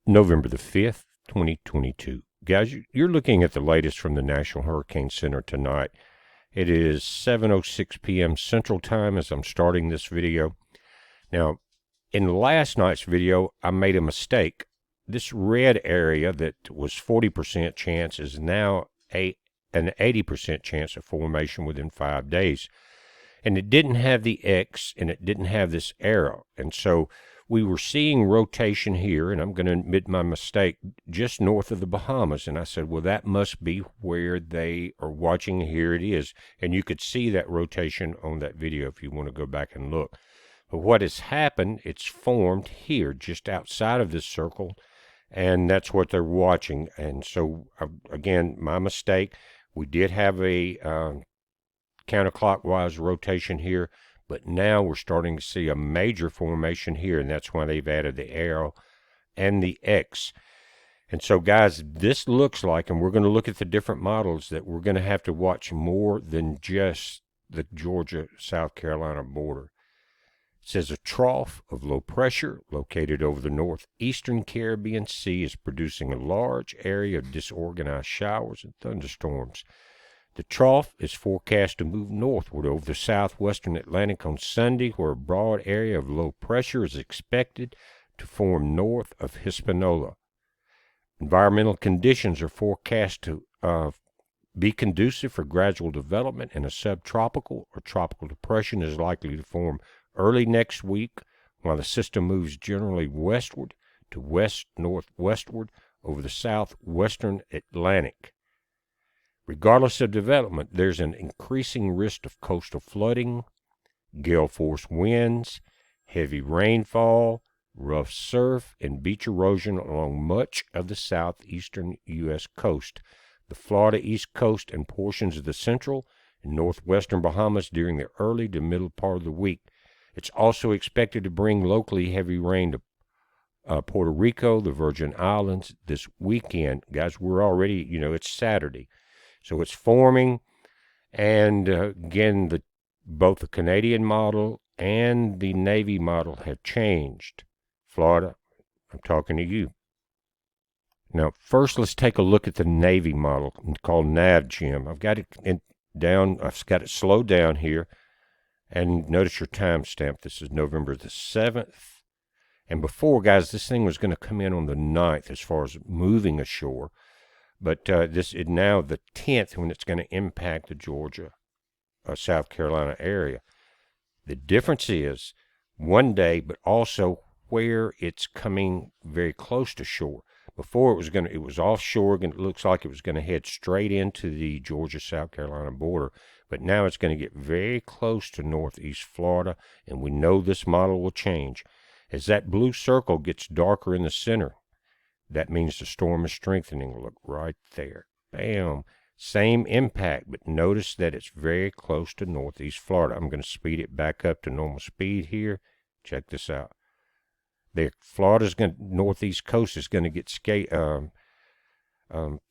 November the 5th, 2022. Guys, you're looking at the latest from the National Hurricane Center tonight. It is 7:06 p.m. Central Time as I'm starting this video. Now, in last night's video, I made a mistake. This red area that was 40% chance is now an 80% chance of formation within 5 days. And it didn't have the X, and it didn't have this arrow. And so we were seeing rotation here, and I'm going to admit my mistake, just north of the Bahamas. And I said, well, that must be where they are watching. Here it is. And you could see that rotation on that video if you want to go back and look. But what has happened, it's formed here, just outside of this circle, and that's what they're watching. And so, again, my mistake. We did have a counterclockwise rotation here, but now we're starting to see a major formation here, and that's why they've added the arrow and the X. And so, guys, this looks like, and we're going to look at the different models, that we're going to have to watch more than just the Georgia-South Carolina border. It says a trough of low pressure located over the northeastern Caribbean Sea is producing a large area of disorganized showers and thunderstorms. The trough is forecast to move northward over the southwestern Atlantic on Sunday, where a broad area of low pressure is expected to form north of Hispaniola. Environmental conditions are forecast to be conducive for gradual development, and a subtropical or tropical depression is likely to form early next week, while the system moves generally westward to west-northwestward over the southwestern Atlantic. Regardless of development, there's an increasing risk of coastal flooding, gale-force winds, heavy rainfall, rough surf, and beach erosion along much of the southeastern U.S. coast, the Florida East Coast, and portions of the central and northwestern Bahamas during the early to middle part of the week. It's also expected to bring locally heavy rain to Puerto Rico, the Virgin Islands this weekend. Guys, we're already, it's Saturday. So it's forming, and again, both the Canadian model and the Navy model have changed. Florida, I'm talking to you. Now, first, let's take a look at the Navy model called NavGem. I've got it I've got it slowed down here, and notice your timestamp. This is November the 7th. And before, guys, this thing was going to come in on the 9th as far as moving ashore. But this is now the 10th when it's going to impact the Georgia, South Carolina area. The difference is one day, but also where it's coming very close to shore. Before it was offshore, and it looks like it was going to head straight into the Georgia-South Carolina border. But now it's going to get very close to northeast Florida, and we know this model will change. As that blue circle gets darker in the center, that means the storm is strengthening. Look right there. Bam. Same impact, but notice that it's very close to northeast Florida. I'm going to speed it back up to normal speed here. Check this out. Northeast coast is going to get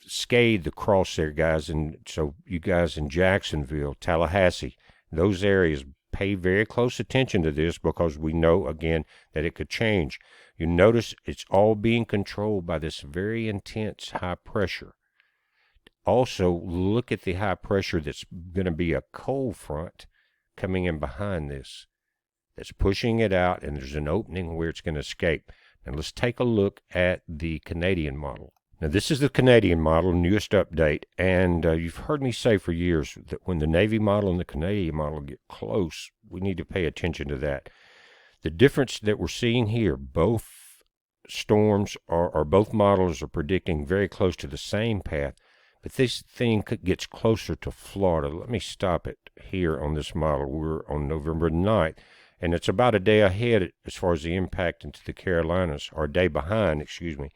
scathed across there, guys. And so you guys in Jacksonville, Tallahassee, those areas, pay very close attention to this, because we know, again, that it could change. You notice it's all being controlled by this very intense high pressure. Also, look at the high pressure that's going to be a cold front coming in behind this. That's pushing it out, and there's an opening where it's going to escape. Now, let's take a look at the Canadian model. Now, this is the Canadian model, newest update, and you've heard me say for years that when the Navy model and the Canadian model get close, we need to pay attention to that. The difference that we're seeing here, both storms or both models are predicting very close to the same path, but this thing gets closer to Florida. Let me stop it here on this model. We're on November 9th, and it's about a day ahead as far as the impact into the Carolinas, or a day behind, excuse me.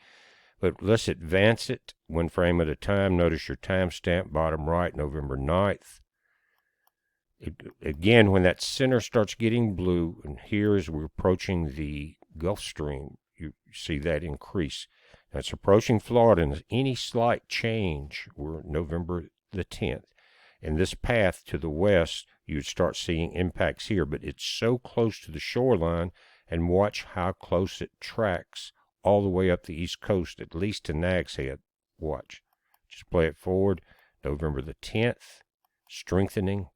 But let's advance it one frame at a time. Notice your timestamp, bottom right, November 9th. Again, when that center starts getting blue, and here as we're approaching the Gulf Stream, you see that increase. Now it's approaching Florida, and any slight change, we're November the 10th. In this path to the west, you'd start seeing impacts here, but it's so close to the shoreline, and watch how close it tracks all the way up the East Coast, at least to Nag's Head. Watch. Just play it forward. November the 10th, strengthening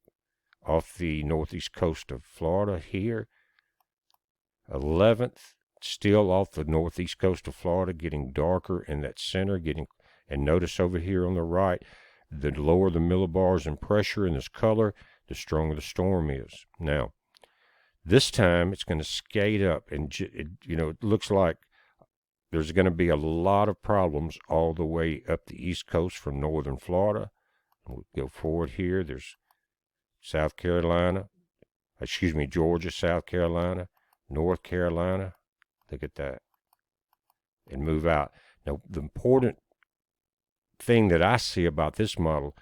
off the northeast coast of Florida here. 11th, still off the northeast coast of Florida, getting darker in that center, and notice over here on the right, the lower the millibars in pressure in this color, the stronger the storm is. Now, this time it's going to skate up, and it looks like there's going to be a lot of problems all the way up the east coast from northern Florida. We'll go forward here. There's Georgia, South Carolina, North Carolina. Look at that. And move out. Now, the important thing that I see about this model,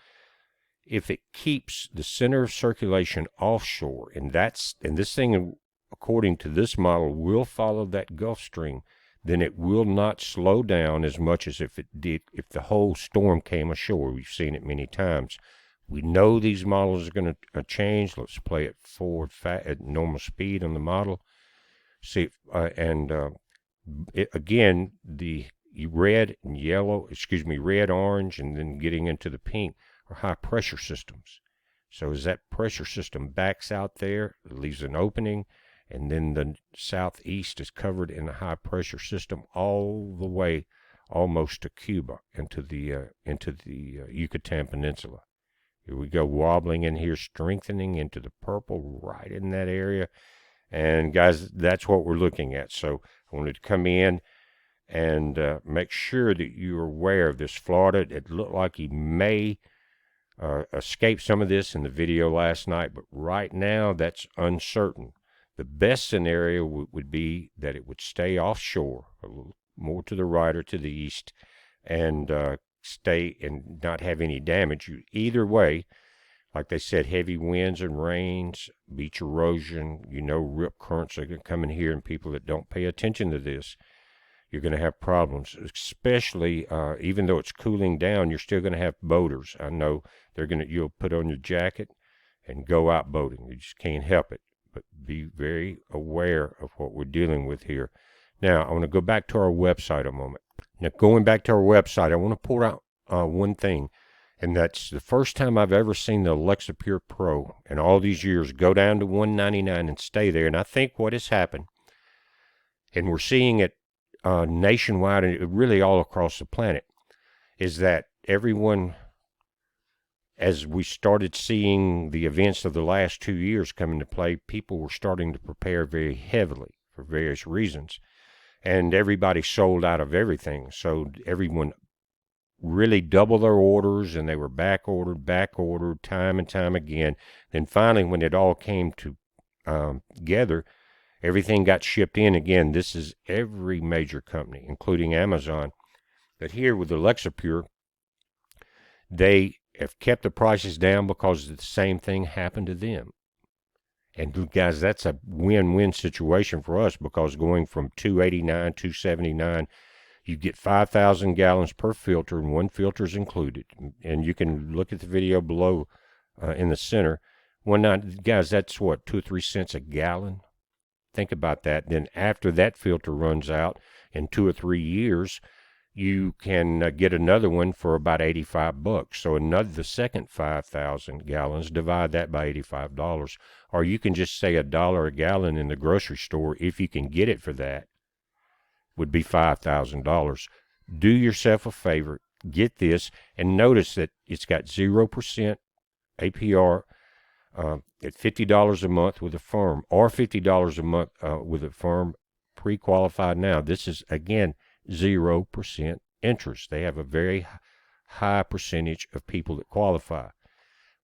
if it keeps the center of circulation offshore, and this thing, according to this model, will follow that Gulf Stream, then it will not slow down as much as if it did if the whole storm came ashore. We've seen it many times. We know these models are going to change. Let's play it forward at normal speed on the model. See, again, the red and yellow, red, orange, and then getting into the pink are high pressure systems. So as that pressure system backs out there, it leaves an opening, and then the southeast is covered in a high pressure system all the way almost to Cuba, into the Yucatan Peninsula. Here we go, wobbling in here, strengthening into the purple right in that area. And guys, that's what we're looking at. So I wanted to come in and make sure that you're aware of this. Florida, it looked like he may escape some of this in the video last night, but right now that's uncertain. The best scenario would be that it would stay offshore, a little more to the right or to the east, and stay and not have any damage. Either way, like they said, heavy winds and rains, beach erosion, rip currents are going to come in here, and people that don't pay attention to this, you're going to have problems, especially even though it's cooling down, you're still going to have boaters. I know you'll put on your jacket and go out boating. You just can't help it. But be very aware of what we're dealing with here. Now, I want to go back to our website a moment. Now, going back to our website, I want to point out one thing, and that's the first time I've ever seen the Alexa Pure Pro in all these years go down to $199 and stay there. And I think what has happened, and we're seeing it nationwide and really all across the planet, is that everyone, as we started seeing the events of the last 2 years come into play, people were starting to prepare very heavily for various reasons. And everybody sold out of everything. So everyone really doubled their orders, and they were back ordered time and time again. Then finally, when it all came together, everything got shipped in again. This is every major company, including Amazon. But here with Alexa Pure, they have kept the prices down because the same thing happened to them. And guys, that's a win-win situation for us, because going from $289, $279, you get 5,000 gallons per filter, and one filter is included. And you can look at the video below in the center. Guys, that's what, 2 or 3 cents a gallon? Think about that. Then after that filter runs out in 2 or 3 years, you can get another one for about $85. So the second 5,000 gallons, divide that by $85. Or you can just say $1 a gallon in the grocery store, if you can get it for that, would be $5,000. Do yourself a favor, get this, and notice that it's got 0% APR at $50 a month with a firm, or $50 a month with a firm pre-qualified now. This is, again, 0% interest. They have a very high percentage of people that qualify.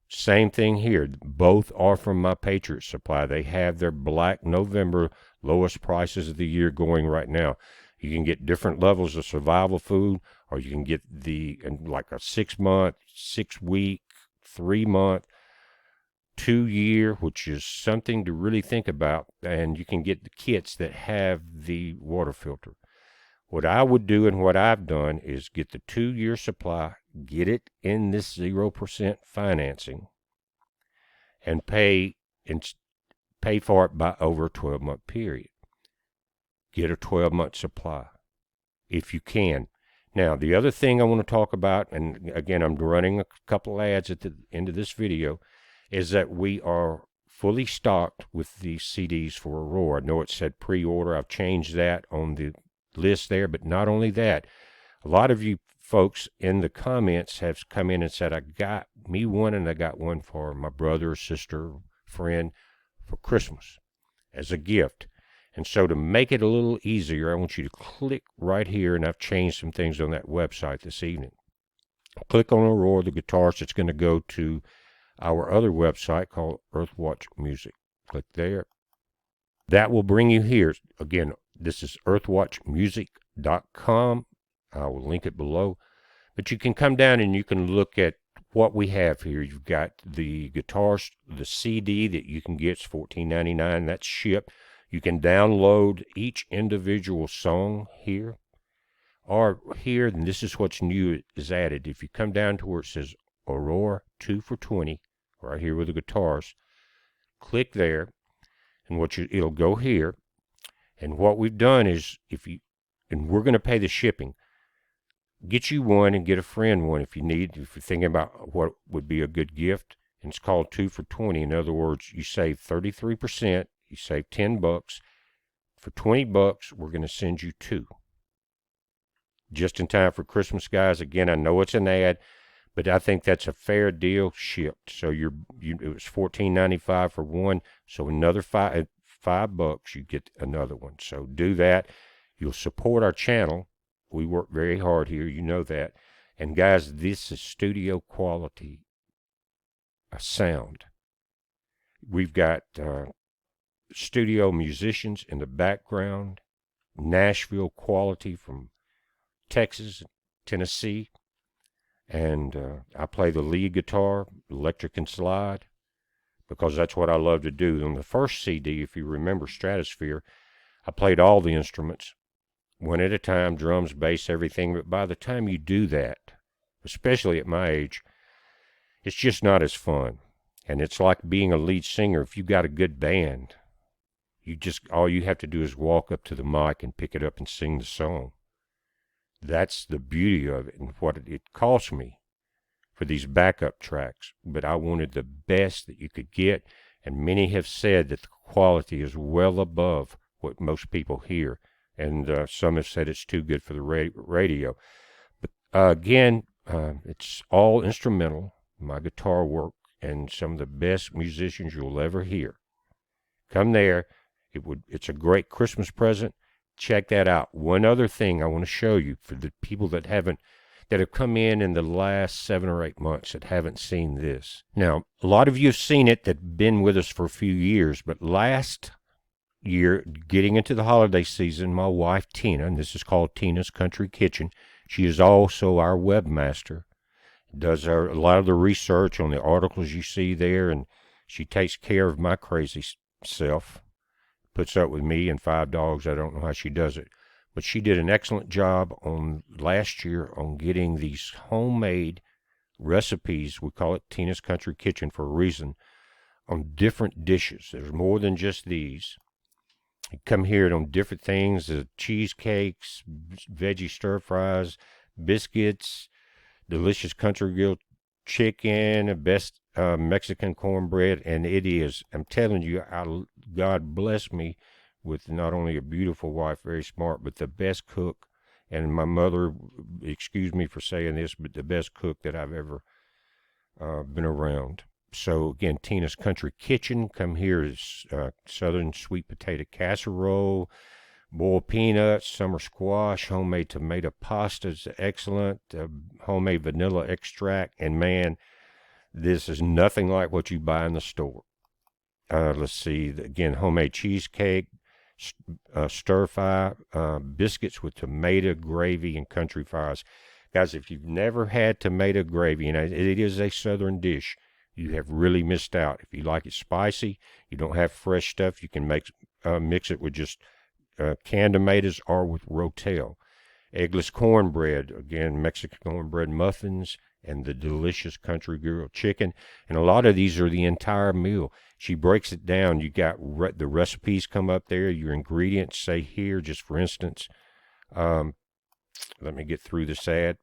Same thing here. Both are from My Patriot Supply. They have their Black November lowest prices of the year going right now. You can get different levels of survival food, or you can get like a 6-month, 6-week, 3-month, 2-year, which is something to really think about. And you can get the kits that have the water filter. What I would do, and what I've done, is get the 2-year supply, get it in this 0% financing, and pay for it by over a 12-month period. Get a 12-month supply. if you can. Now, the other thing I want to talk about, and again, I'm running a couple ads at the end of this video, is that we are fully stocked with these CDs for Aurora. I know it said pre-order. I've changed that on the list there, but not only that, a lot of you folks in the comments have come in and said, I got me one and I got one for my brother, sister, friend for Christmas as a gift. And so to make it a little easier, I want you to click right here, and I've changed some things on that website this evening. Click on Aurora, the guitarist. It's going to go to our other website called Earthwatch Music. Click there. That will bring you here. Again, this is earthwatchmusic.com. I will link it below. But you can come down and you can look at what we have here. You've got the guitarist, the CD that you can get. It's $14.99. That's shipped. You can download each individual song here. Or here, and this is what's new is added. If you come down to where it says Aurora 2 for $20, right here with the guitars, click there, and it'll go here. And what we've done is, and we're going to pay the shipping. Get you one and get a friend one if you need. If you're thinking about what would be a good gift, and it's called 2 for $20. In other words, you save 33%. You save $10. For $20, we're going to send you 2. Just in time for Christmas, guys. Again, I know it's an ad, but I think that's a fair deal shipped. So it was $14.95 for one, so another $5 you get another one. So do that. You'll support our channel. We work very hard here, you know that. And guys, this is studio quality sound. We've got studio musicians in the background, Nashville quality from Texas, Tennessee, and I play the lead guitar, electric and slide, because that's what I love to do. On the first CD, if you remember Stratosphere, I played all the instruments, one at a time, drums, bass, everything. But by the time you do that, especially at my age, it's just not as fun. And it's like being a lead singer. If you've got a good band, all you have to do is walk up to the mic and pick it up and sing the song. That's the beauty of it, and what it cost me for these backup tracks. But I wanted the best that you could get, and many have said that the quality is well above what most people hear, and some have said it's too good for the radio. But again, it's all instrumental, my guitar work, and some of the best musicians you'll ever hear. Come there. It's a great Christmas present. Check that out. One other thing I want to show you for the people that have come in the last 7 or 8 months that haven't seen this. Now, a lot of you have seen it that've been with us for a few years, but last year, getting into the holiday season, my wife Tina, and this is called Tina's Country Kitchen, she is also our webmaster, does a lot of the research on the articles you see there, and she takes care of my crazy self. Puts up with me and 5 dogs. I don't know how she does it. But she did an excellent job last year on getting these homemade recipes. We call it Tina's Country Kitchen for a reason, on different dishes. There's more than just these. You come here on different things, cheesecakes, veggie stir fries, biscuits, delicious country grilled chicken, best Mexican cornbread, and it is, I'm telling you, God bless me with not only a beautiful wife, very smart, but the best cook, and my mother, excuse me for saying this, but the best cook that I've ever been around. So again, Tina's Country Kitchen. Come here is southern sweet potato casserole, boiled peanuts, summer squash, homemade tomato pasta is excellent, homemade vanilla extract, and man, this is nothing like what you buy in the store. Let's see, again, homemade cheesecake, stir fry, biscuits with tomato gravy and country fries. Guys, if you've never had tomato gravy, and it is a southern dish, you have really missed out. If you like it spicy, you don't have fresh stuff, you can mix it with just canned tomatoes or with Rotel. Eggless cornbread, again, Mexican cornbread muffins, and the delicious country grilled chicken. And a lot of these are the entire meal. She breaks it down. You got the recipes come up there. Your ingredients say here, just for instance, Let me get through this ad.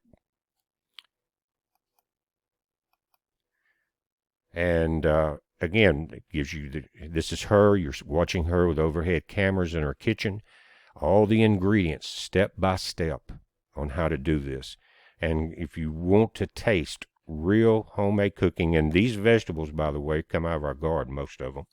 And again, it gives you this is her. You're watching her with overhead cameras in her kitchen. All the ingredients, step by step, on how to do this. And if you want to taste real homemade cooking, and these vegetables, by the way, come out of our garden, most of them,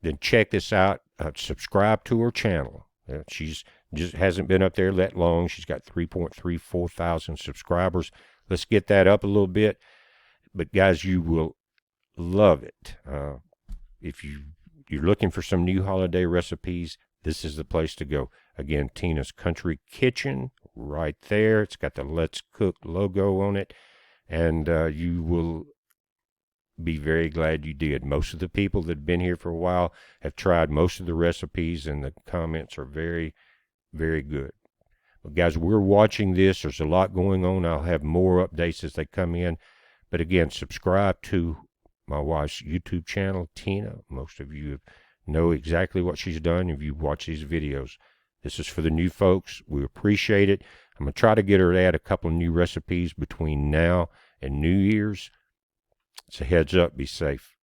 then check this out. Subscribe to her channel. She's just hasn't been up there that long. She's got 3.34 thousand subscribers. Let's get that up a little bit. But guys, you will love it. If you're looking for some new holiday recipes, this is the place to go. Again, Tina's Country Kitchen, right there. It's got the Let's Cook logo on it, and you will be very glad you did. Most of the people that have been here for a while have tried most of the recipes, and the comments are very, very good. But guys, we're watching this. There's a lot going on. I'll have more updates as they come in. But again, subscribe to my wife's YouTube channel, Tina. Most of you know exactly what she's done if you watch these videos. This is for the new folks. We appreciate it. I'm going to try to get her to add a couple of new recipes between now and New Year's. So heads up, be safe.